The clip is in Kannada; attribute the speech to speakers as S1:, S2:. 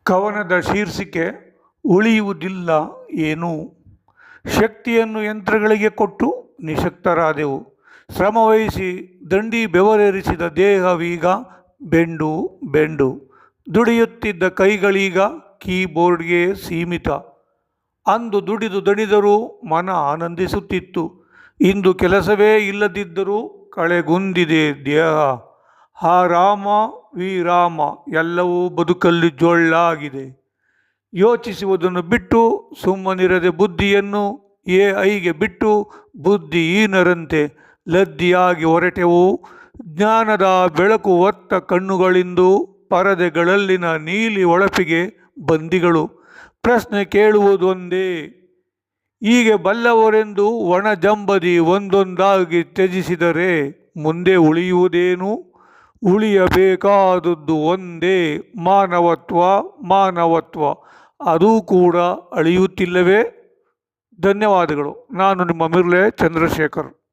S1: ಕವನದ ಶೀರ್ಷಿಕೆ ಉಳಿಯುವುದಿಲ್ಲ ಏನು. ಶಕ್ತಿಯನ್ನು ಯಂತ್ರಗಳಿಗೆ ಕೊಟ್ಟು ನಿಶಕ್ತರಾದೆವು. ಶ್ರಮವಹಿಸಿ ದಂಡಿ ಬೆವರೇರಿಸಿದ ದೇಹವೀಗ ಬೆಂಡು ಬೆಂಡು. ದುಡಿಯುತ್ತಿದ್ದ ಕೈಗಳೀಗ ಕೀಬೋರ್ಡ್ಗೆ ಸೀಮಿತ. ಅಂದು ದುಡಿದು ದಣಿದರೂ ಮನ ಆನಂದಿಸುತ್ತಿತ್ತು. ಇಂದು ಕೆಲಸವೇ ಇಲ್ಲದಿದ್ದರೂ ಕಳೆಗುಂದಿದೆ ದೇಹ. ಹಾ ರಾಮ ವಿರಾಮ ಎಲ್ಲವೂ ಬದುಕಲ್ಲಿ ಜೊಳ್ಳಾಗಿದೆ. ಯೋಚಿಸುವುದನ್ನು ಬಿಟ್ಟು ಸುಮ್ಮನಿರದೆ ಬುದ್ಧಿಯನ್ನು AI ಬಿಟ್ಟು ಬುದ್ಧಿಹೀನರಂತೆ ಲದ್ದಿಯಾಗಿ ಹೊರಟೆವು. ಜ್ಞಾನದ ಬೆಳಕು ಹೊತ್ತ ಕಣ್ಣುಗಳಿಂದು ಪರದೆಗಳಲ್ಲಿನ ನೀಲಿ ಹೊಳಪಿಗೆ ಬಂದಿಗಳು. ಪ್ರಶ್ನೆ ಕೇಳುವುದೊಂದೇ, ಹೀಗೆ ಬಲ್ಲವರೆಂದು ಒಣ ಜಂಬದಿ ಒಂದೊಂದಾಗಿ ತ್ಯಜಿಸಿದರೆ ಮುಂದೆ ಉಳಿಯುವುದೇನು. ಉಳಿಯಬೇಕಾದದ್ದು ಒಂದೇ, ಮಾನವತ್ವ. ಮಾನವತ್ವ ಅದೂ ಕೂಡ ಅಳಿಯುತ್ತಿಲ್ಲವೇ. ಧನ್ಯವಾದಗಳು. ನಾನು ನಿಮ್ಮ ಮಿರ್ಲೆ ಚಂದ್ರಶೇಖರ್.